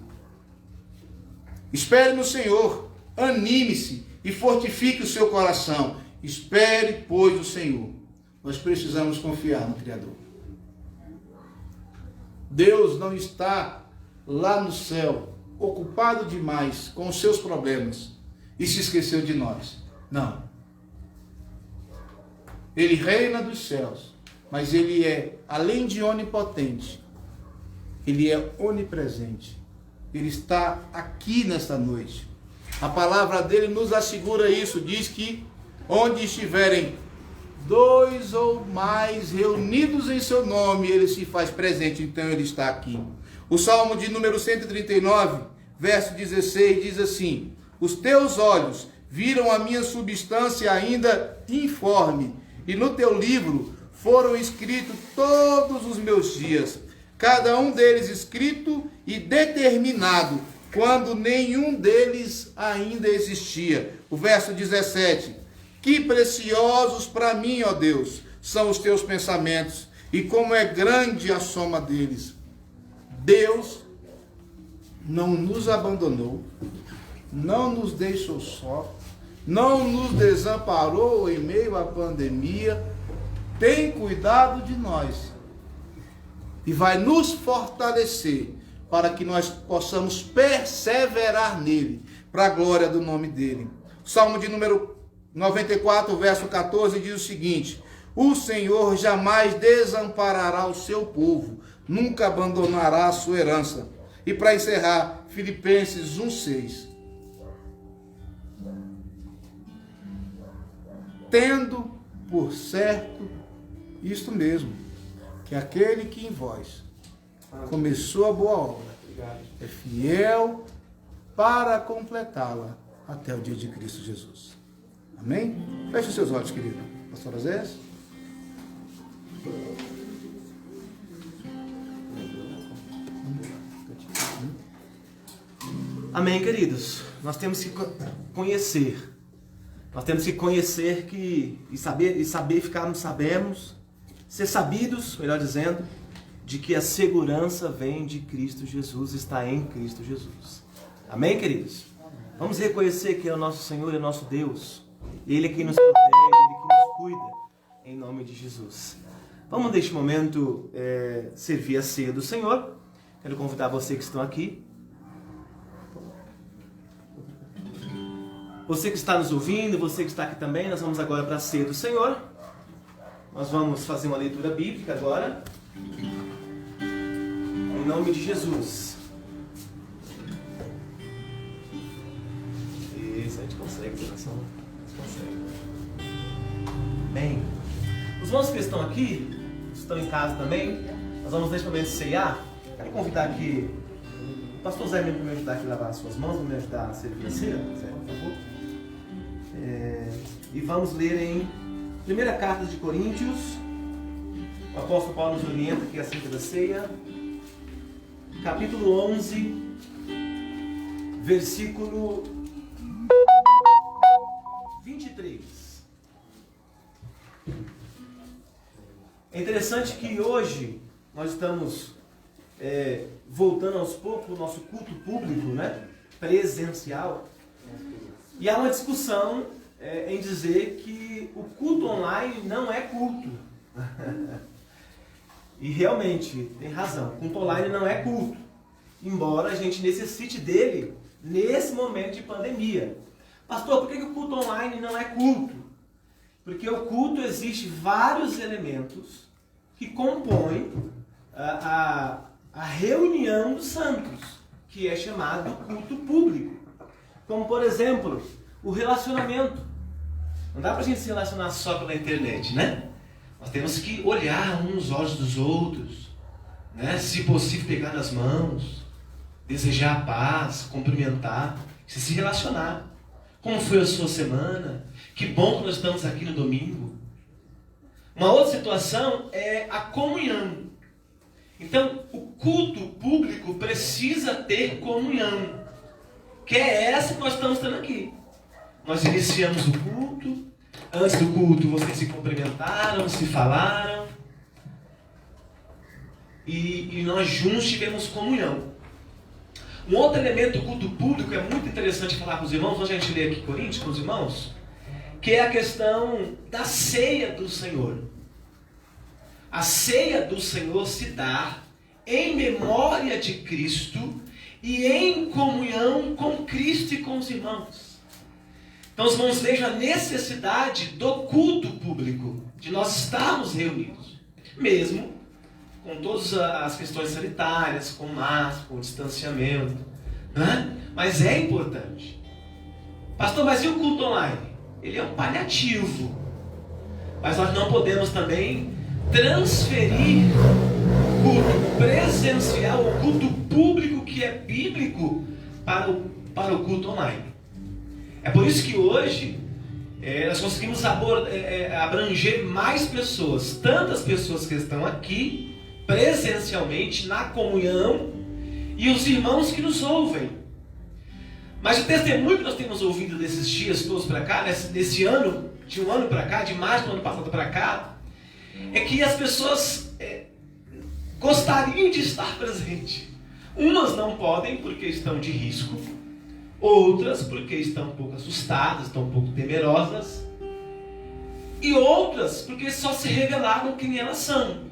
Espere no Senhor, anime-se e fortifique o seu coração. Espere, pois, o Senhor. Nós precisamos confiar no Criador. Deus não está lá no céu, ocupado demais com os seus problemas e se esqueceu de nós. Não. Ele reina dos céus, mas ele é, além de onipotente, ele é onipresente. Ele está aqui nesta noite. A palavra dele nos assegura isso. Diz que onde estiverem dois ou mais reunidos em seu nome, ele se faz presente. Então ele está aqui. O Salmo de número 139, verso 16, diz assim: os teus olhos viram a minha substância ainda informe, e no teu livro foram escritos todos os meus dias, cada um deles escrito e determinado, quando nenhum deles ainda existia. O verso 17: que preciosos para mim, ó Deus, são os teus pensamentos, e como é grande a soma deles. Deus não nos abandonou, não nos deixou só, não nos desamparou em meio à pandemia, tem cuidado de nós e vai nos fortalecer para que nós possamos perseverar nele, para a glória do nome dele. Salmo de número 94, verso 14 diz o seguinte: O Senhor jamais desamparará o seu povo, nunca abandonará a sua herança. E para encerrar, Filipenses 1,6. Tendo por certo isto mesmo, que aquele que em vós começou a boa obra é fiel para completá-la até o dia de Cristo Jesus. Amém? Feche os seus olhos, querido. Pastor Azés. Amém, queridos. Nós temos que conhecer. Nós temos que conhecer e saber ficarmos sabemos, ser sabidos, melhor dizendo, de que a segurança vem de Cristo Jesus, está em Cristo Jesus. Amém, queridos? Vamos reconhecer que é o nosso Senhor, é o nosso Deus. Ele é quem nos protege, Ele é quem nos cuida, em nome de Jesus. Vamos neste momento servir a ceia do Senhor. Quero convidar você que estão aqui. Você que está nos ouvindo, você que está aqui também, nós vamos agora para a ceia do Senhor. Nós vamos fazer uma leitura bíblica agora. Em nome de Jesus. Isso, a gente consegue, oração. A gente consegue. Bem, os irmãos que estão aqui, estão em casa também, nós vamos neste momento ceiar. Quero convidar aqui o pastor Zé para me ajudar aqui a lavar as suas mãos, para me ajudar a servir a ceia, Zé, por favor. E vamos ler em primeira carta de Coríntios. O apóstolo Paulo nos orienta aqui acerca da ceia. Capítulo 11, versículo 23. É interessante que hoje nós estamos voltando aos poucos o nosso culto público, né? Presencial. E há uma discussão em dizer que o culto online não é culto. E realmente, tem razão, o culto online não é culto. Embora a gente necessite dele nesse momento de pandemia. Pastor, por que o culto online não é culto? Porque o culto existe vários elementos que compõem a reunião dos santos, que é chamado culto público. Como, por exemplo, o relacionamento. Não dá pra gente se relacionar só pela internet, né? Nós temos que olhar uns nos olhos dos outros, né? Se possível, pegar nas mãos, desejar a paz, cumprimentar, se relacionar. Como foi a sua semana? Que bom que nós estamos aqui no domingo. Uma outra situação é a comunhão. Então, o culto público precisa ter comunhão, que é essa que nós estamos tendo aqui. Nós iniciamos o culto, antes do culto vocês se cumprimentaram, se falaram, e nós juntos tivemos comunhão. Um outro elemento do culto público é muito interessante falar com os irmãos, hoje a gente lê aqui Coríntios com os irmãos, que é a questão da ceia do Senhor. A ceia do Senhor se dá em memória de Cristo e em comunhão com Cristo e com os irmãos. Então os irmãos vejam a necessidade do culto público, de nós estarmos reunidos, mesmo com todas as questões sanitárias, com máscara, com distanciamento, né? Mas é importante. Pastor, mas e o culto online? Ele é um paliativo, mas nós não podemos também transferir o culto presencial, o culto público que é bíblico para o culto online. É por isso que hoje nós conseguimos abranger mais pessoas, tantas pessoas que estão aqui presencialmente na comunhão e os irmãos que nos ouvem. Mas o testemunho que nós temos ouvido desses dias todos para cá, nesse ano, de um ano para cá, de março do ano passado para cá, é que as pessoas gostariam de estar presentes. Umas não podem porque estão de risco, outras porque estão um pouco assustadas, estão um pouco temerosas, e outras porque só se revelaram quem elas são,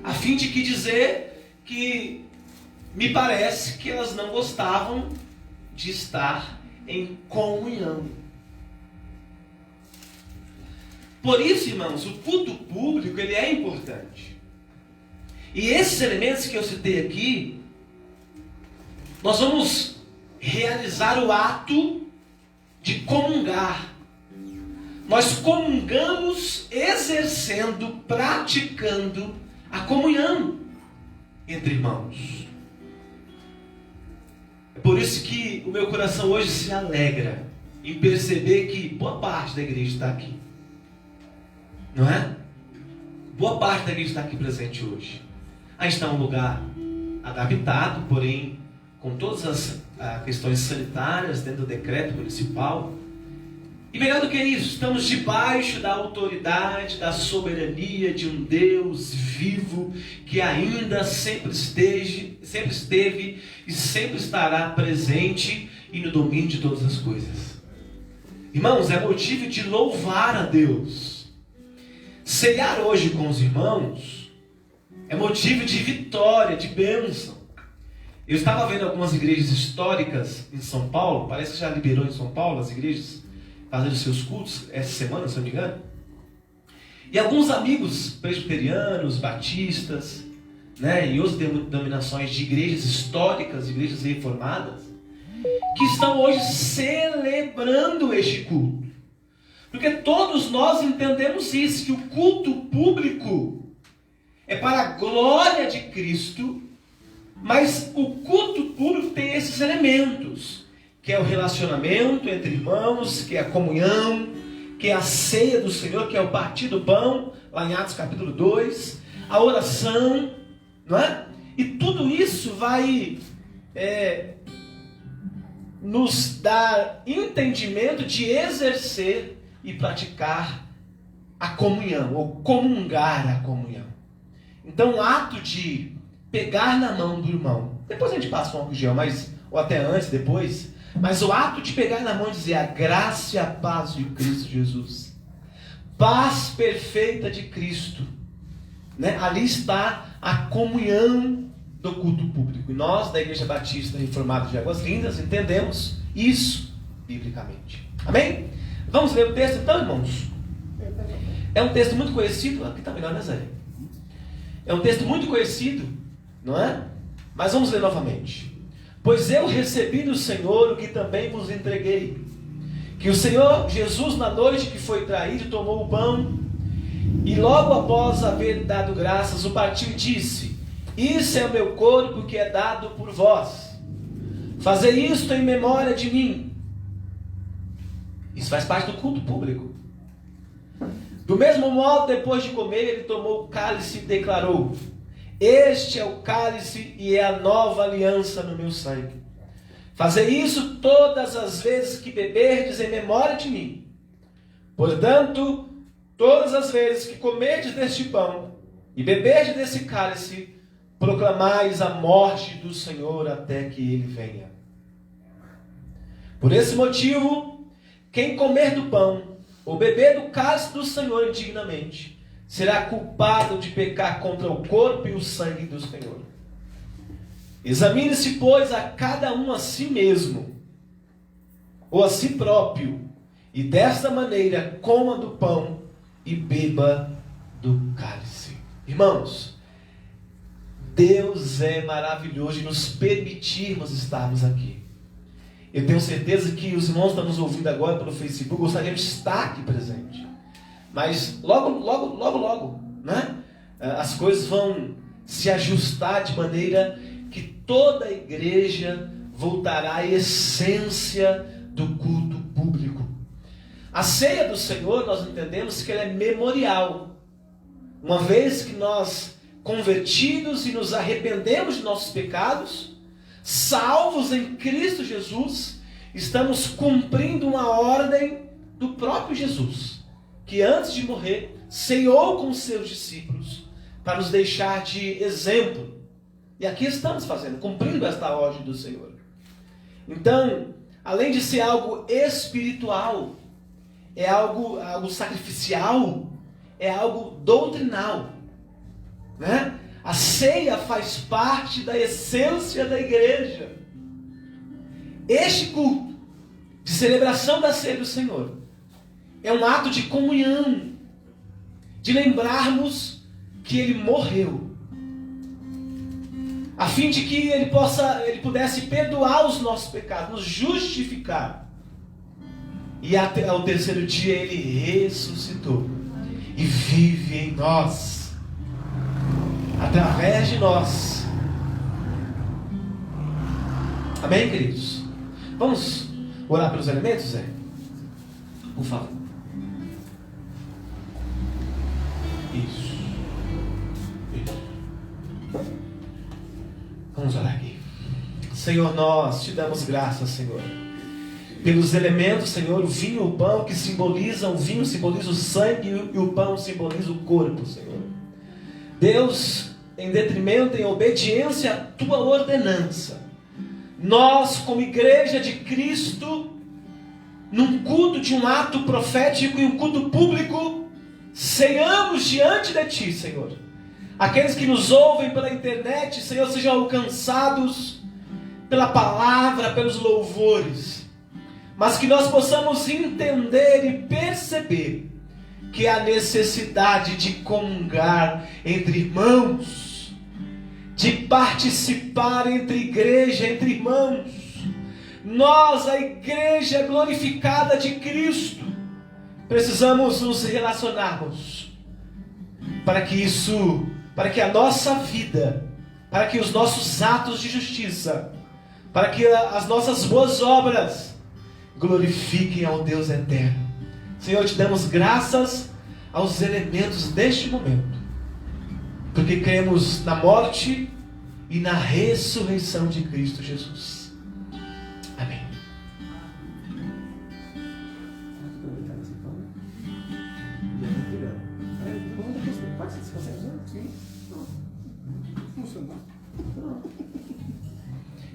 a fim de que dizer que me parece que elas não gostavam de estar em comunhão. Por isso, irmãos, o culto público ele é importante. E esses elementos que eu citei aqui, nós vamos realizar o ato de comungar. Nós comungamos exercendo, praticando a comunhão entre irmãos. É por isso que o meu coração hoje se alegra em perceber que boa parte da igreja está aqui. Não é? Boa parte da igreja está aqui presente hoje. A gente está em um lugar adaptado, porém com todas as questões sanitárias dentro do decreto municipal. E melhor do que isso, estamos debaixo da autoridade, da soberania de um Deus vivo que ainda sempre esteve e sempre estará presente e no domínio de todas as coisas. Irmãos, é motivo de louvar a Deus. Cear hoje com os irmãos é motivo de vitória, de bênção. Eu estava vendo algumas igrejas históricas em São Paulo, parece que já liberou em São Paulo as igrejas fazendo seus cultos essa semana, se eu não me engano. E alguns amigos presbiterianos, batistas, né, e outras denominações de igrejas históricas, igrejas reformadas, que estão hoje celebrando este culto. Porque todos nós entendemos isso, que o culto público é para a glória de Cristo, mas o culto público tem esses elementos, que é o relacionamento entre irmãos, que é a comunhão, que é a ceia do Senhor, que é o partir do pão, lá em Atos capítulo 2, a oração, não é? E tudo isso vai nos dar entendimento de exercer e praticar a comunhão, ou comungar a comunhão. Então o ato de pegar na mão do irmão, depois a gente passa um álcool gel, ou até antes, depois, mas o ato de pegar na mão e dizer a graça e a paz de Cristo Jesus, paz perfeita de Cristo, né? Ali está a comunhão do culto público. E nós, da Igreja Batista Reformada de Águas Lindas, entendemos isso biblicamente. Amém? Vamos ler o texto então, irmãos? É um texto muito conhecido. Aqui está melhor, né, Zé? É um texto muito conhecido, não é? Mas vamos ler novamente. Pois eu recebi do Senhor o que também vos entreguei, que o Senhor Jesus, na noite que foi traído, tomou o pão, e logo após haver dado graças, o partiu e disse: isso é o meu corpo que é dado por vós. Fazei isto em memória de mim. Isso faz parte do culto público. Do mesmo modo, depois de comer, ele tomou o cálice e declarou: este é o cálice e é a nova aliança no meu sangue. Fazei isso todas as vezes que beberdes em memória de mim. Portanto, todas as vezes que comerdes deste pão e beberdes desse cálice, proclamais a morte do Senhor até que ele venha. Por esse motivo, quem comer do pão ou beber do cálice do Senhor indignamente, será culpado de pecar contra o corpo e o sangue do Senhor. Examine-se, pois, a cada um a si mesmo, ou a si próprio, e desta maneira coma do pão e beba do cálice. Irmãos, Deus é maravilhoso de nos permitirmos estarmos aqui. Eu tenho certeza que os irmãos que estão nos ouvindo agora pelo Facebook gostariam de estar aqui presente. Mas logo, né? As coisas vão se ajustar de maneira que toda a igreja voltará à essência do culto público. A ceia do Senhor, nós entendemos que ela é memorial. Uma vez que nós, convertidos e nos arrependemos de nossos pecados, salvos em Cristo Jesus, estamos cumprindo uma ordem do próprio Jesus, que antes de morrer, ceiou com os seus discípulos, para nos deixar de exemplo. E aqui estamos fazendo, cumprindo esta ordem do Senhor. Então, além de ser algo espiritual, é algo sacrificial, é algo doutrinal, né? A ceia faz parte da essência da igreja. Este culto de celebração da ceia do Senhor é um ato de comunhão de lembrarmos que Ele morreu, a fim de que Ele pudesse perdoar os nossos pecados, nos justificar. E ao terceiro dia Ele ressuscitou e vive em nós, através de nós. Amém, queridos? Vamos orar pelos elementos, Zé? Por favor. Isso. Vamos orar aqui. Senhor, nós te damos graças, Senhor, pelos elementos, Senhor, o vinho e o pão que simbolizam, o vinho simboliza o sangue e o pão simboliza o corpo, Senhor. Deus, em detrimento, em obediência à tua ordenança, nós, como igreja de Cristo, num culto de um ato profético e um culto público, ceiamos diante de ti, Senhor. Aqueles que nos ouvem pela internet, Senhor, sejam alcançados pela palavra, pelos louvores, mas que nós possamos entender e perceber que há necessidade de comungar entre irmãos, de participar entre igreja, entre irmãos. Nós, a igreja glorificada de Cristo, precisamos nos relacionarmos para que a nossa vida, para que os nossos atos de justiça, para que as nossas boas obras glorifiquem ao Deus eterno. Senhor, te damos graças aos elementos deste momento, porque cremos na morte e na ressurreição de Cristo Jesus. Amém.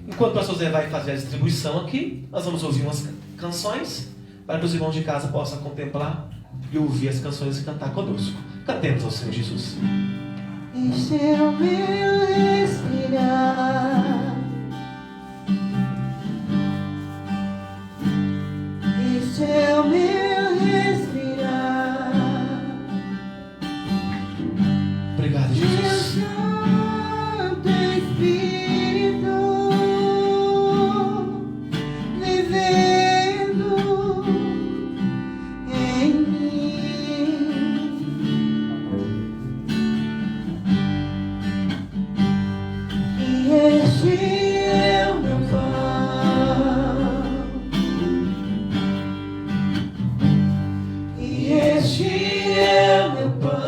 Enquanto o pastor Zé vai fazer a distribuição aqui, nós vamos ouvir umas canções para que os irmãos de casa possam contemplar e ouvir as canções e cantar conosco. Cantemos ao Senhor Jesus. Este é o meu respirar, este é o meu respirar. Obrigado, Jesus. Santo Espírito vivendo em mim. E este é o meu pão, e este é o meu pão.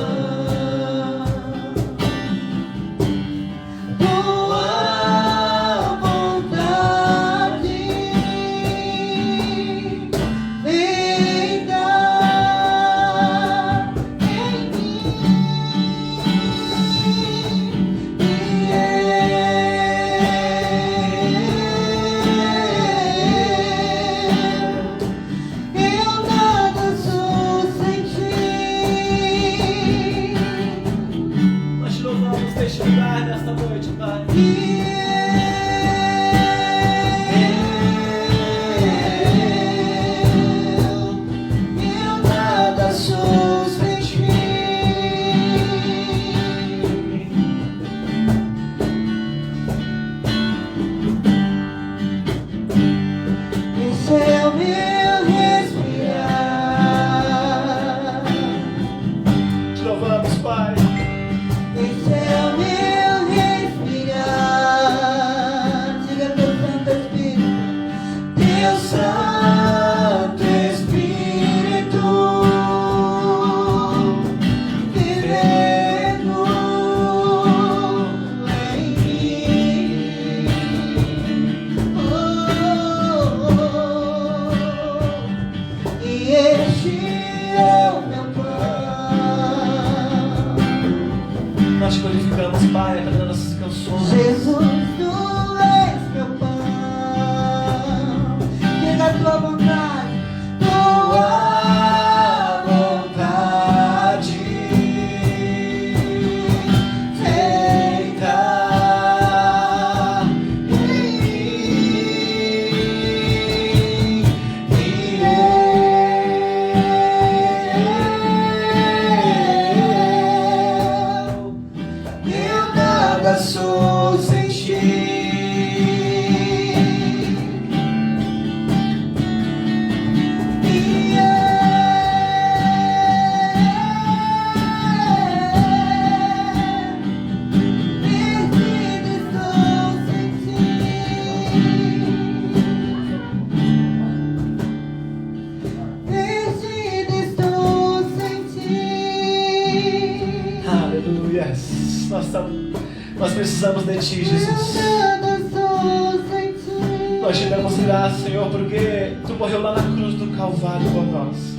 Nós te glorificamos, Pai, através das nossas canções. Jesus, tu és meu pão, que na tua vontade precisamos de Ti, Jesus. Nós te damos graça, Senhor, porque Tu morreu lá na cruz do Calvário por nós.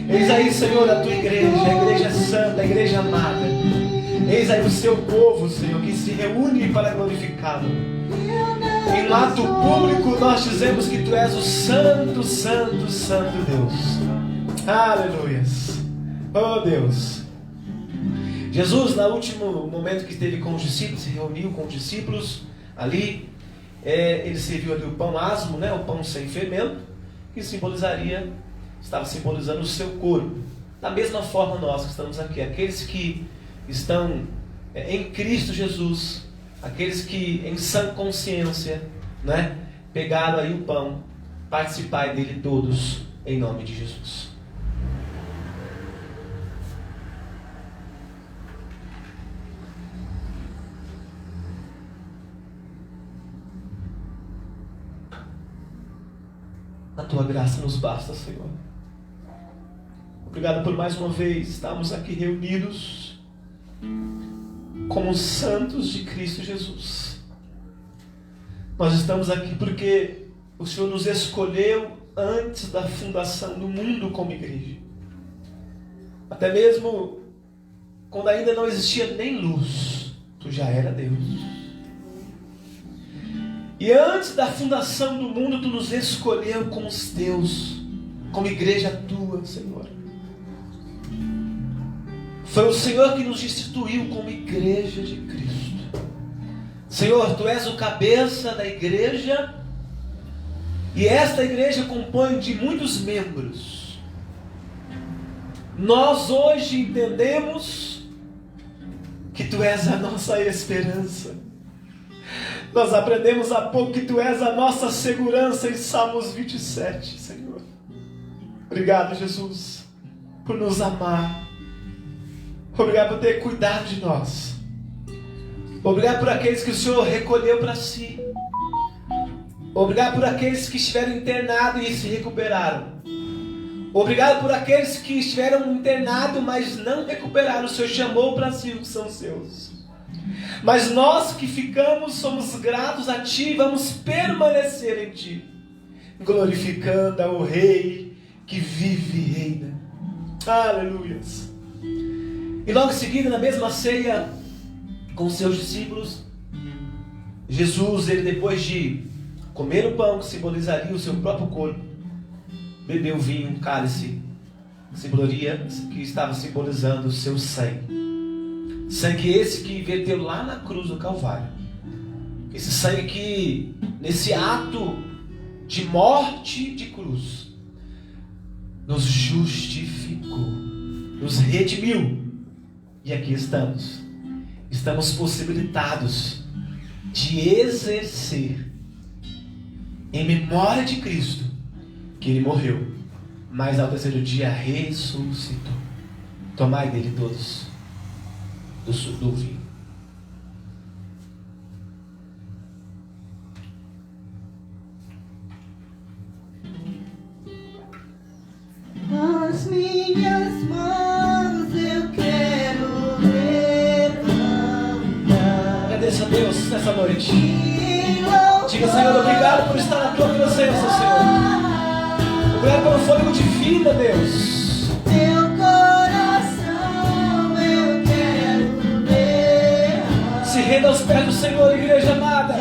Eis aí, Senhor, a Tua igreja, a igreja santa, a igreja amada. Eis aí o Seu povo, Senhor, que se reúne para glorificá-lo. Em ato público nós dizemos que Tu és o Santo, Santo, Santo Deus. Aleluias. Oh Deus. Jesus, no último momento que esteve com os discípulos, se reuniu com os discípulos ali, ele serviu ali o pão asmo, né, o pão sem fermento, que estava simbolizando o seu corpo. Da mesma forma nós que estamos aqui, aqueles que estão em Cristo Jesus, aqueles que em sã consciência, né, pegaram aí o pão, participai dele todos, em nome de Jesus. A Tua graça nos basta, Senhor. Obrigado por mais uma vez estarmos aqui reunidos como santos de Cristo Jesus. Nós estamos aqui porque o Senhor nos escolheu antes da fundação do mundo como igreja. Até mesmo quando ainda não existia nem luz, Tu já era Deus. E antes da fundação do mundo, Tu nos escolheu como os Teus, como igreja Tua, Senhor. Foi o Senhor que nos instituiu como igreja de Cristo. Senhor, Tu és o cabeça da igreja, e esta igreja compõe de muitos membros. Nós hoje entendemos que Tu és a nossa esperança. Nós aprendemos há pouco que Tu és a nossa segurança em Salmos 27, Senhor. Obrigado, Jesus, por nos amar. Obrigado por ter cuidado de nós. Obrigado por aqueles que o Senhor recolheu para si. Obrigado por aqueles que estiveram internados e se recuperaram. Obrigado por aqueles que estiveram internados, mas não recuperaram. O Senhor chamou para si os que são seus. Mas nós que ficamos, somos gratos a Ti e vamos permanecer em Ti, glorificando ao Rei que vive e reina. Aleluias. E logo em seguida, na mesma ceia, com os seus discípulos, Jesus, ele depois de comer o pão, que simbolizaria o seu próprio corpo, bebeu o vinho, um cálice, que estava simbolizando o seu sangue. Sangue esse que verteu lá na cruz do Calvário. Esse sangue que, nesse ato de morte de cruz, nos justificou, nos redimiu. E aqui estamos. Estamos possibilitados de exercer, em memória de Cristo, que Ele morreu, mas ao terceiro dia ressuscitou. Tomai dele todos do vinho. As minhas mãos eu quero levantar. Agradeça a Deus nessa noite. Diga, Senhor, obrigado por estar na Tua presença, Senhor. Obrigado pelo fôlego de vida, Deus. Teu coração eu quero levantar. Se renda aos pés do Senhor, igreja amada.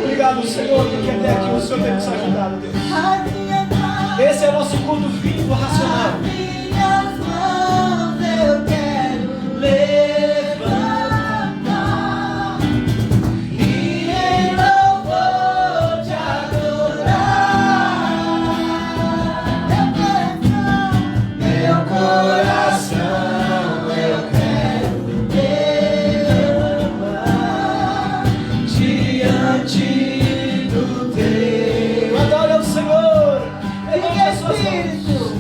Obrigado, Senhor, porque até aqui o Senhor tem nos ajudado, Deus. Esse é o nosso culto vivo, racional. Minhas mãos eu quero levantar e em louvor te adorar. Meu coração eu quero levantar diante do Teu. Adore ao Senhor. Levante as suas mãos. Espírito.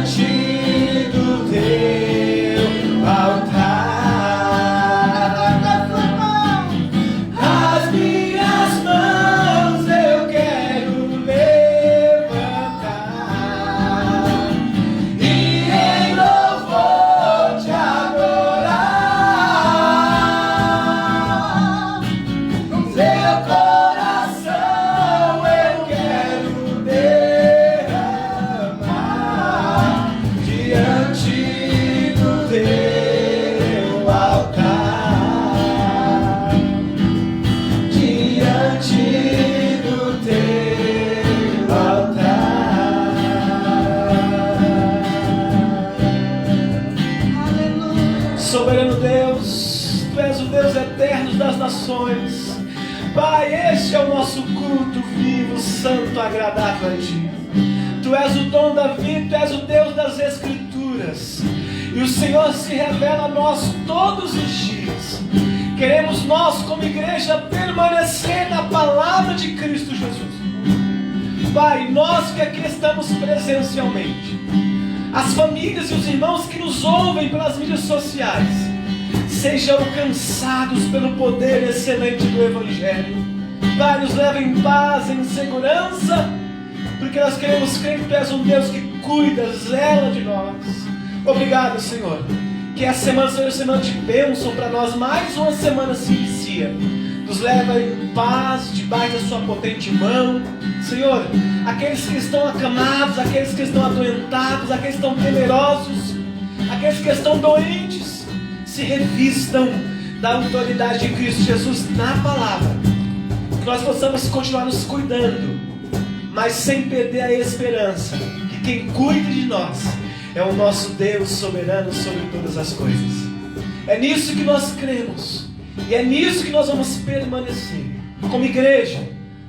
diante do teu altar. As minhas mãos eu quero levantar e em louvor te adorar. Meu coração eu quero derramar diante do teu altar, diante do teu altar. Soberano Deus, Tu és o Deus eterno das nações. Pai, este é o nosso culto vivo, santo, agradável a Ti. Tu és o dono da vida, Tu és o Deus das Escrituras. E o Senhor se revela a nós todos os dias. Queremos nós, como igreja, permanecer na palavra de Cristo Jesus. Pai, nós que aqui estamos presencialmente, as famílias e os irmãos que nos ouvem pelas mídias sociais, sejam alcançados pelo poder excelente do Evangelho. Pai, nos leva em paz, em segurança, porque nós queremos crer que Tu és um Deus que cuida, zela de nós. Obrigado, Senhor. Que a semana seja uma semana de bênção para nós. Mais uma semana se inicia. Nos leva em paz, debaixo da Sua potente mão. Senhor, aqueles que estão acamados, aqueles que estão adoentados, aqueles que estão temerosos, aqueles que estão doentes, se revistam da autoridade de Cristo Jesus na palavra. Que nós possamos continuar nos cuidando, mas sem perder a esperança que quem cuida de nós é o nosso Deus soberano sobre todas as coisas. É nisso que nós cremos, e é nisso que nós vamos permanecer. Como igreja,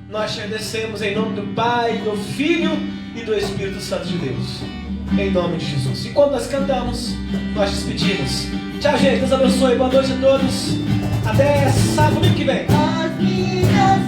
nós te agradecemos em nome do Pai, do Filho e do Espírito Santo de Deus. Em nome de Jesus. Enquanto nós cantamos, nós despedimos. Tchau, gente. Deus abençoe. Boa noite a todos. Até sábado que vem. As minhas